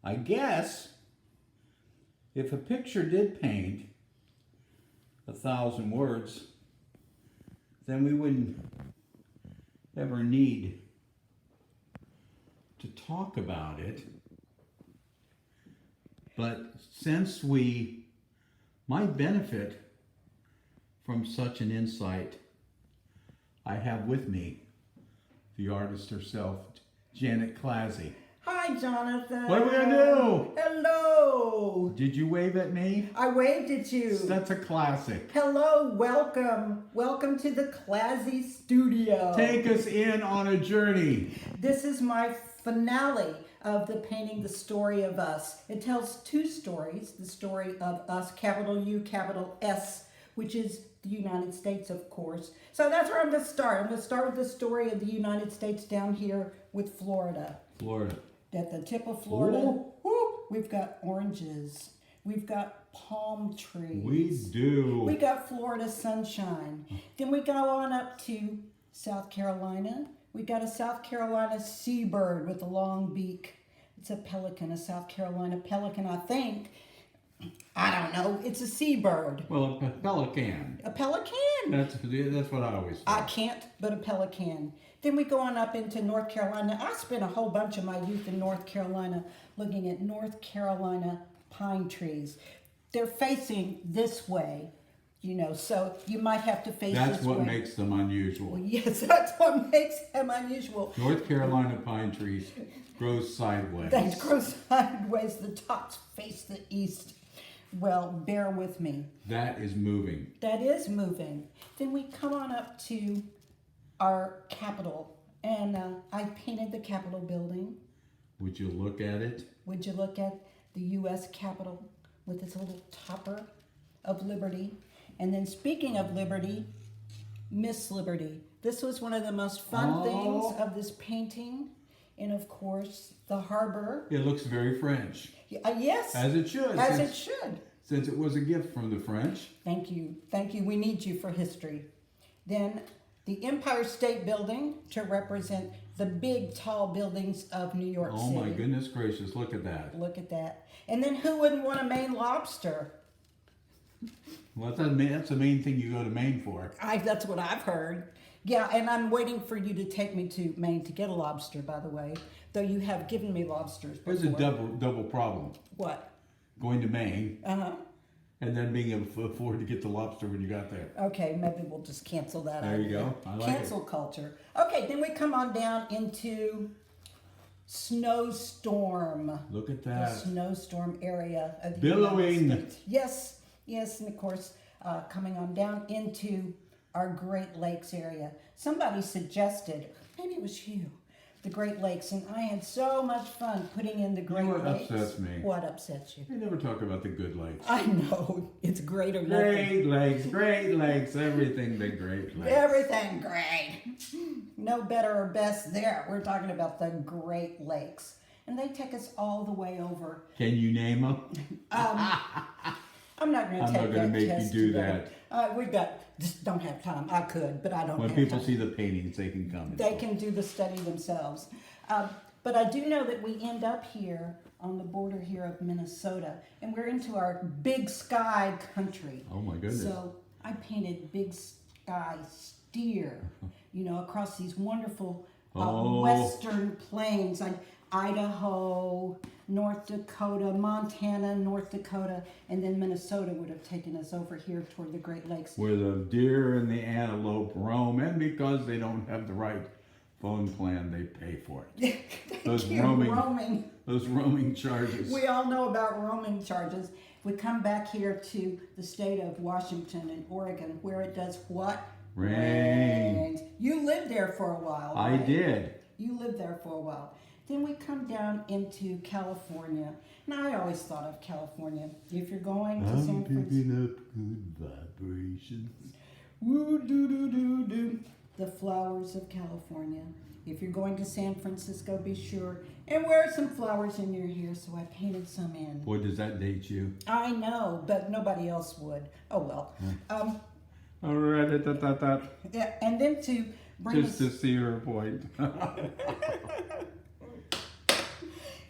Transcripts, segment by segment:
I guess if a picture did paint 1,000 words, then we wouldn't ever need to talk about it. But since we might benefit from such an insight, I have with me the artist herself, Cring Clazzy. Hi, Jonathan. What are we gonna do? Hello. Did you wave at me? I waved at you. That's a classic. Hello, welcome. Welcome to the Clazzy studio. Take us in on a journey. This is my finale of the painting The Story of Us. It tells two stories. The story of us, capital U, capital S, which is the United States, of course. So that's where I'm going to start. I'm going to start with the story of the United States down here with Florida. Florida. At the tip of Florida, Ooh. We've got oranges. We've got palm trees. We do. We got Florida sunshine. Then we go on up to South Carolina. We got a South Carolina seabird with a long beak. It's a pelican, a South Carolina pelican, I think. I don't know. It's a seabird. Well, a pelican. A pelican. That's what I always thought. I can't, but a pelican. Then we go on up into North Carolina. I spent a whole bunch of my youth in North Carolina looking at North Carolina pine trees. They're facing this way, you know, so you might have to face That's this what way. makes them unusual. Well, yes, that's what makes them unusual. North Carolina pine trees grow sideways. They grow sideways. The tops face the east. Well, bear with me. That is moving. That is moving. Then we come on up to our Capitol, and I painted the Capitol building. Would you look at it? Would you look at the U.S. Capitol with its little topper of liberty? And then speaking of liberty, Miss Liberty. This was one of the most fun things of this painting. And of course, the harbor. It looks very French. Yes. As it should. As it should. Since it was a gift from the French. Thank you. Thank you. We need you for history. Then the Empire State Building to represent the big, tall buildings of New York City. Oh my goodness gracious, look at that. Look at that. And then who wouldn't want a Maine lobster? Well, that's the main thing you go to Maine for. That's what I've heard. Yeah, and I'm waiting for you to take me to Maine to get a lobster, by the way. Though you have given me lobsters before. There's a double problem. What? Going to Maine. Uh-huh. And then being able to afford to get the lobster when you got there. Okay, maybe we'll just cancel that. There you go. I like Cancel culture. Okay, then we come on down into snowstorm. Look at The that. snowstorm area of the Billowing. United States. Yes, yes, and of course, coming on down into our Great Lakes area. Somebody suggested, maybe it was you, the Great Lakes, and I had so much fun putting in the Great what Lakes. upsets me? What upsets you? They never talk about the good lakes. I know, it's great or nothing. Great lakes, everything the Great Lakes. Everything great. No better or best there. We're talking about the Great Lakes. And they take us all the way over. Can you name them? I'm not going to take that I'm not going to make you test do today. Just don't have time. I could, but I don't When have people time. see the paintings, they can come. They can do the study themselves. But I do know that we end up here on the border here of Minnesota, and we're into our big sky country. Oh my goodness. So I painted big sky steer, you know, across these wonderful western plains like Idaho, North Dakota, Montana, North Dakota, and then Minnesota would have taken us over here toward the Great Lakes. Where the deer and the antelope roam, and because they don't have the right phone plan, they pay for it. Those roaming charges. We all know about roaming charges. We come back here to the state of Washington and Oregon, where it does what? Rain. You lived there for a while. I right? did. You lived there for a while. Then we come down into California. Now, I always thought of California. If you're going to San Francisco. Picking up good vibrations. Woo doo doo doo doo. The flowers of California. If you're going to San Francisco, be sure and wear some flowers in your hair. So I painted some in. Boy, does that date you? I know, but nobody else would. Oh well. All right, Yeah, and then to bring just to see her point.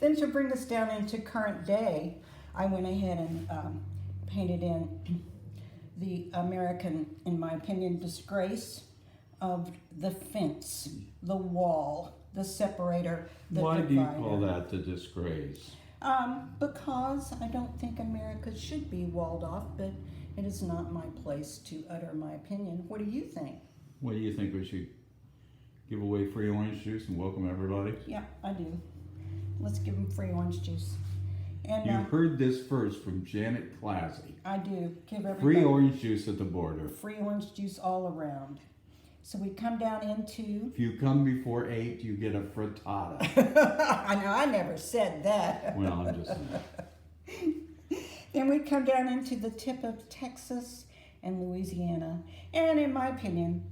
Then to bring us down into current day, I went ahead and painted in the American, in my opinion, disgrace of the fence, the wall, the separator, the Why divider. do you call that the disgrace? Because I don't think America should be walled off, but it is not my place to utter my opinion. What do you think? What do you think, we should give away free orange juice and welcome everybody? Yeah, I do. Let's give them free orange juice. And You heard this first from Janet Clazzy. I do. Give everybody Free orange juice at the border. free orange juice all around. So we come down into... If you come before 8, you get a frittata. I know, I never said that. Well, I'm just... Then we come down into the tip of Texas and Louisiana. And in my opinion...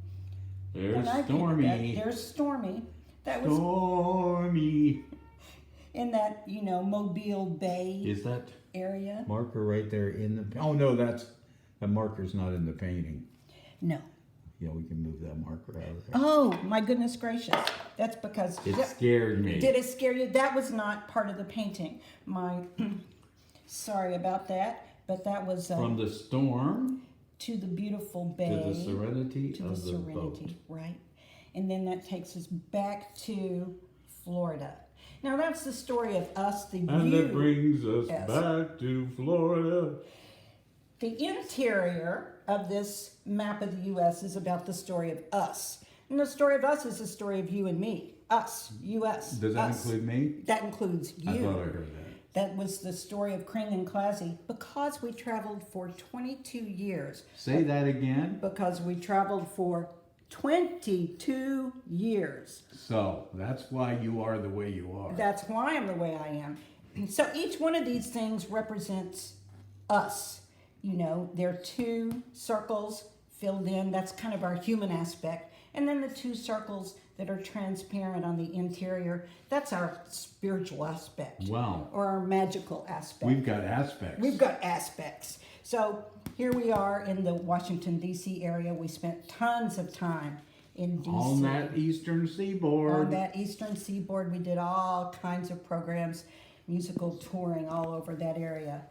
There's when I painted Stormy. that, there's Stormy. That was Stormy. in that, you know, Mobile Bay Is that area. marker right there in the... Oh, no, that marker's not in the painting. No. Yeah, we can move that marker out of there. Oh, my goodness gracious. That's because... It scared me. Did it scare you? That was not part of the painting. Sorry about that. But that was... From the storm to the beautiful bay. to the serenity to of the the boat. serenity, right? And then that takes us back to Florida. Now that's the story of us, the And view. it brings us Yes. back to Florida. The interior of this map of the U.S. is about the story of us. And the story of us is the story of you and me. Us, U.S. Does that us. include me? That includes you. I thought I heard that. That was the story of Cring and Clazzy because we traveled for 22 years. Say that again. Because we traveled for 22 years. So that's why you are the way you are. That's why I'm the way I am. So each one of these things represents us. You know, there are 2 circles filled in. That's kind of our human aspect. And then the 2 circles that are transparent on the interior, that's our spiritual aspect. Wow. Or our magical aspect. We've got aspects. We've got aspects. So here we are in the Washington, D.C. area. We spent tons of time in D.C. On that eastern seaboard. On that eastern seaboard, we did all kinds of programs, musical touring all over that area.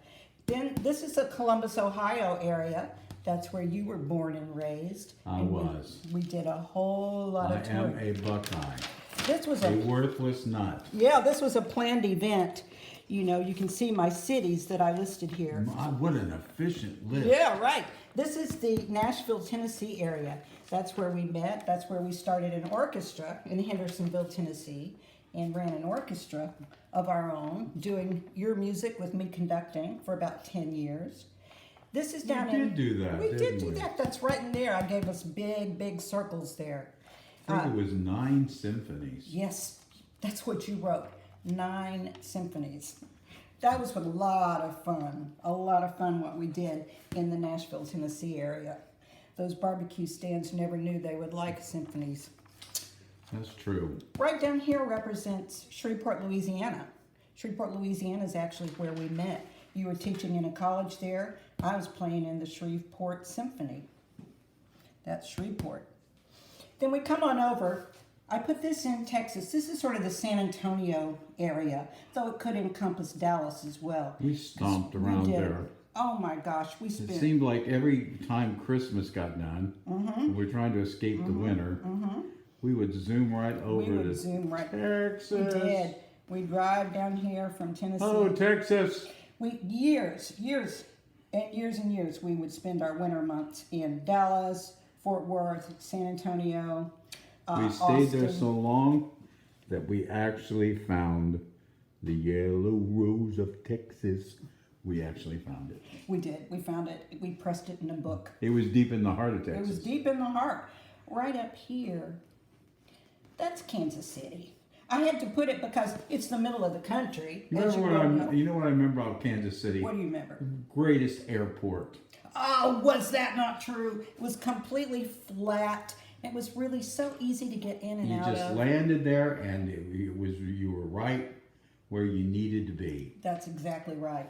Then this is the Columbus, Ohio area. That's where you were born and raised. I And was. We did a whole lot I of am touring. a Buckeye. This was A worthless nut. this was a planned event. You know, you can see my cities that I listed here. What an efficient list. Yeah, right. This is the Nashville, Tennessee area. That's where we met. That's where we started an orchestra in Hendersonville, Tennessee, and ran an orchestra of our own, doing your music with me conducting for about 10 years. This is down We did do that, We did didn't do we? that. That's right in there. I gave us big, big circles there. I think it was 9 symphonies. Yes, that's what you wrote. 9 symphonies. That was a lot of fun. A lot of fun what we did in the Nashville, Tennessee area. Those barbecue stands never knew they would like symphonies. That's true. Right down here represents Shreveport, Louisiana. Shreveport, Louisiana is actually where we met. You were teaching in a college there. I was playing in the Shreveport Symphony. That's Shreveport. Then we come on over. I put this in Texas. This is sort of the San Antonio area, though it could encompass Dallas as well. We stomped We around did. there. Oh my gosh, we It spent. seemed like every time Christmas got done, and we're trying to escape the winter, we would zoom right over we would to zoom right. Texas. We did. We drive down here from Tennessee. Oh, Texas. Years and years, we would spend our winter months in Dallas, Fort Worth, San Antonio, We stayed there Austin. so long that we actually found the yellow rose of Texas. We actually found it. We did. We found it. We pressed it in a book. It was deep in the heart of It was Texas. deep in the heart. Right up here, that's Kansas City. I had to put it because it's the middle of the country. You as remember well what know. you know what I remember about Kansas City? What do you remember? Greatest airport. Oh, was that not true? It was completely flat. It was really so easy to get in and You out just of. landed there, and it was you were right where you needed to be. That's exactly right.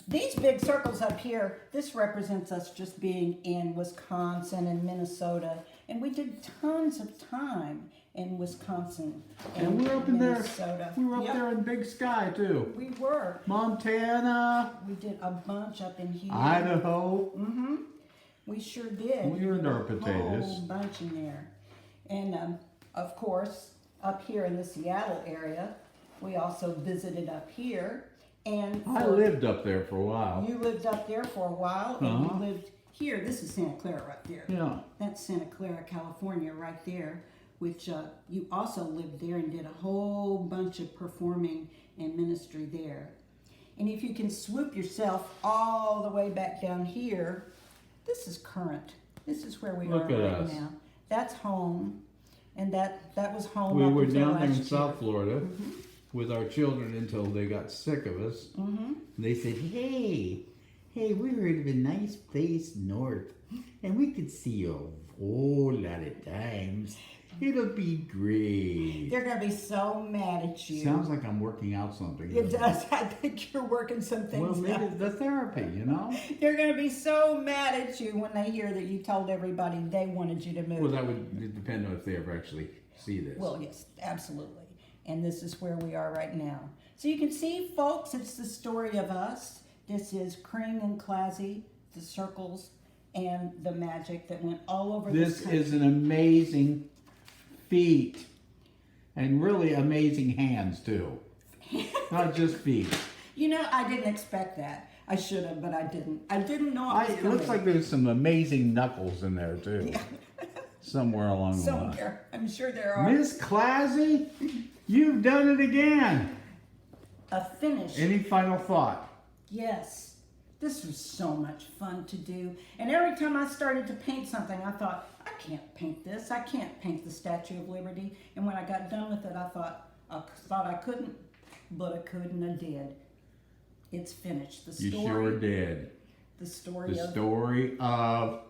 These big circles up here, this represents us just being in Wisconsin and Minnesota. And we did tons of time and Wisconsin. And we're up in there. Minnesota. We were up Yep, there in Big Sky too. we were. Montana, We did a bunch up in here. Idaho. Mm-hmm. We sure did. We earned our A potatoes. whole bunch in there. And of course, up here in the Seattle area, we also visited up here. And I lived up there for a while. You lived up there for a while, and Uh-huh. you lived here. This is Santa Clara right there. Yeah. That's Santa Clara, California, right there. Which you also lived there and did a whole bunch of performing and ministry there. And if you can swoop yourself all the way back down here, this is current. This is where we Look are at right us. now. That's home, and that was home. We up were until down there in last year. South Florida with our children until they got sick of us. Mm-hmm. They said, hey, we heard of a nice place north, and we could see you a whole lot of times. It'll be great. They're gonna be so mad at you. Sounds like I'm working out something. It does. I think you're working some things Well, maybe out. the therapy, you know? They're going to be so mad at you when they hear that you told everybody they wanted you to move. Well, that would depend on if they ever actually see this. Well, yes, absolutely. And this is where we are right now. So you can see, folks, it's the story of us. This is Cring and Clazzy, the circles, and the magic that went all over this This country. is an amazing feat. And really amazing hands, too. Not just feet. You know, I didn't expect that. I should have, but I didn't. I didn't know it was It looks like there's some amazing knuckles in there, too. Somewhere along the line. somewhere. I'm sure there are. Miss Clazzy, you've done it again. A finish. Any final thought? Yes. This was so much fun to do. And every time I started to paint something, I thought, I can't paint this. I can't paint the Statue of Liberty. And when I got done with it, I thought I couldn't, but I could and I did. It's finished. The story. You sure did. The story The of story of